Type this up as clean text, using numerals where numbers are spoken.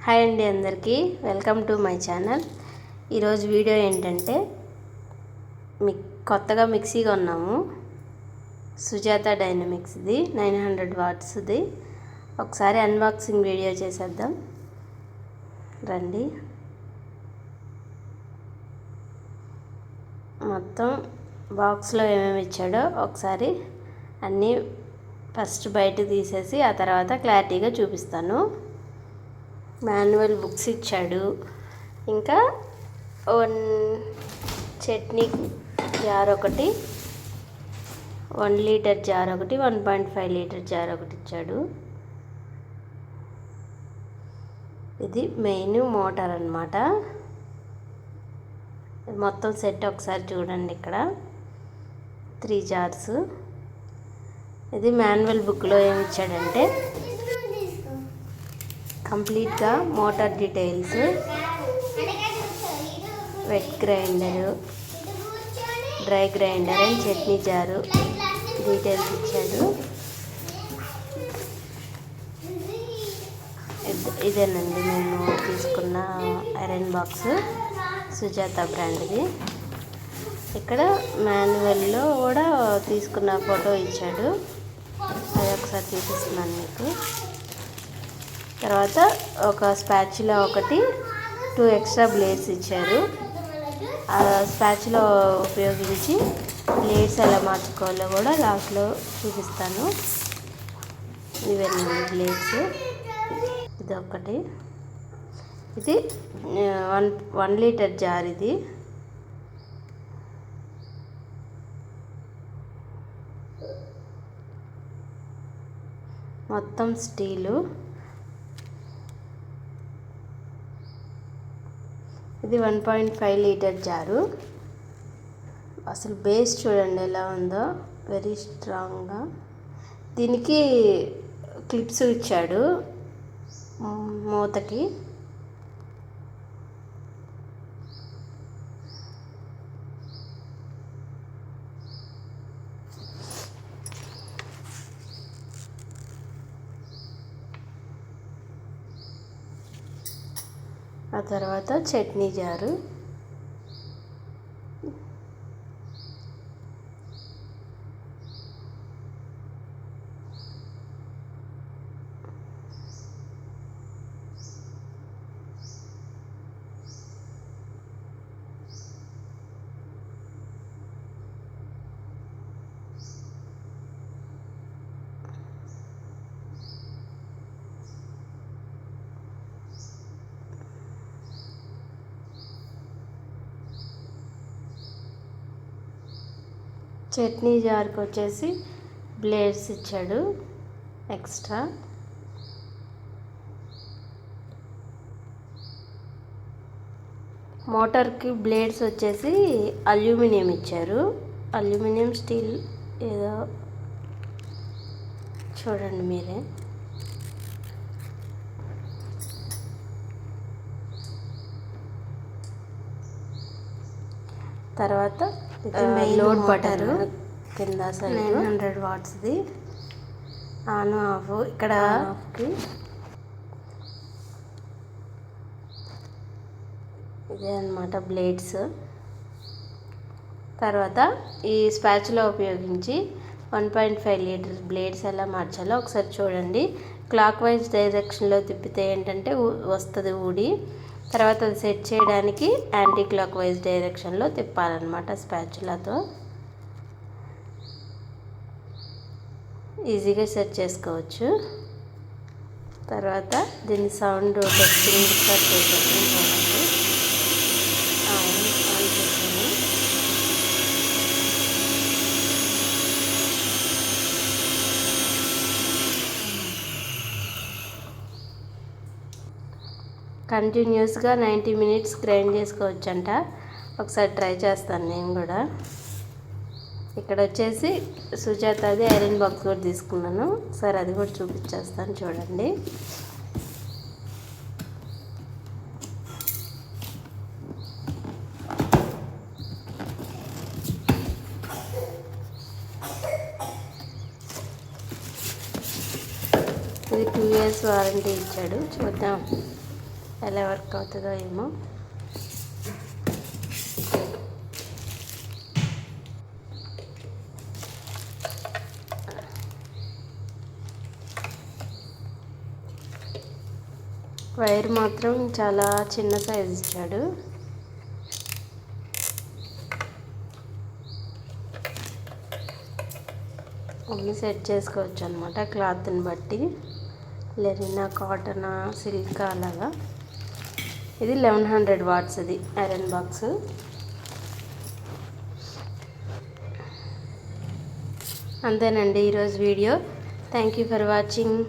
Hi అండి, అందరికీ welcome to my channel. ఈరోజు వీడియో ఏంటంటే కొత్తగా మిక్సీ కొన్నాము. సుజాత డైనమిక్స్ది 900 వాట్స్ది. ఒకసారి అన్బాక్సింగ్ వీడియో చేసేద్దాం రండి. మొత్తం బాక్స్లో ఏమేమి ఇచ్చాడో ఒకసారి అన్నీ ఫస్ట్ బయట తీసేసి ఆ తర్వాత క్లారిటీగా చూపిస్తాను. మాన్యువల్ బుక్స్ ఇచ్చాడు. ఇంకా 1 చట్నీ జార్ ఒకటి, 1 లీటర్ జార్ ఒకటి, 1.5 లీటర్ జార్ ఒకటి ఇచ్చాడు. ఇది మెయిన్ మోటార్ అన్నమాట. మొత్తం సెట్ ఒకసారి చూడండి. ఇక్కడ 3 జార్స్. ఇది మాన్యువల్ బుక్లో ఏమి ఇచ్చాడంటే కంప్లీట్గా motor details, wet grinder, dry grinder and chutney jar details ఇచ్చాడు. ఇదేనండి నేను తీసుకున్న ఐరన్ బాక్స్, సుజాత బ్రాండ్ది. ఇక్కడ మాన్యువల్లో కూడా తీసుకున్న ఫోటో ఇచ్చాడు, అది ఒకసారి చూపిస్తున్నాను మీకు. తర్వాత ఒక స్పాచులా ఒకటి, 2 ఎక్స్ట్రా బ్లేడ్స్ ఇచ్చారు. ఆ స్పాచులా ఉపయోగించి బ్లేడ్స్ ఎలా మార్చుకోవాలో కూడా లాస్ట్లో చూపిస్తాను. ఇవన్నీ బ్లేడ్స్. ఇదొకటి. ఇది 1 లీటర్ జార్. ఇది మొత్తం స్టీలు. ఇది 1.5 లీటర్ జారు. అసలు బేస్ చూడండి ఎలా ఉందో, వెరీ స్ట్రాంగ్గా. దీనికి క్లిప్స్ ఇచ్చాడు మూతకి. ఆ తర్వాత చట్నీ జారు. చట్నీ జార్కి వచ్చేసి బ్లేడ్స్ ఇచ్చాడు ఎక్స్ట్రా. మోటార్కి బ్లేడ్స్ వచ్చేసి అల్యూమినియం ఇచ్చారు. అల్యూమినియం స్టీల్ ఏదో చూడండి మీరే. తర్వాత లోడ్ బటరు కింద సైడ్ 900 వాట్స్ది. On off. ఇక్కడ ఆఫ్కి ఇదే అన్నమాట బ్లేడ్స్. తర్వాత ఈ స్పాచులా ఉపయోగించి 1.5 లీటర్ బ్లేడ్స్ ఎలా మార్చాలో ఒకసారి చూడండి. క్లాక్ వైజ్ డైరెక్షన్లో తిప్పితే ఏంటంటే వస్తుంది ఊడి. తర్వాత అది సెట్ చేయడానికి యాంటీ క్లాక్ వైజ్ డైరెక్షన్లో తిప్పాలన్నమాట స్పాచులాతో. ఈజీగా సెట్ చేసుకోవచ్చు. తర్వాత దీని సౌండ్ టెస్టింగ్ స్టార్ట్ చేసేది చూడండి. ఆన్ చేసాను. కంటిన్యూస్గా 90 మినిట్స్ గ్రైండ్ చేసుకోవచ్చంట. ఒకసారి ట్రై చేస్తాను నేను కూడా. ఇక్కడ వచ్చేసి సుజాతది ఐరన్ బాక్స్ కూడా తీసుకున్నాను. ఒకసారి అది కూడా చూపించేస్తాను చూడండి. ఇది 2 years వారంటీ ఇచ్చాడు. చూద్దాం ఎలా వర్క్ అవుతుందో ఏమో. వైర్ మాత్రం చాలా చిన్న సైజ్ ఇచ్చాడు. అన్నీ సెట్ చేసుకోవచ్చు అనమాట క్లాత్ని బట్టి, లెనినా, కాటనా, సిల్క్ అలాగా. ఇది 1100 వాట్స్ ఇది ఐరన్ బాక్స్. అంతేనండి ఈరోజు video. Thank you for watching.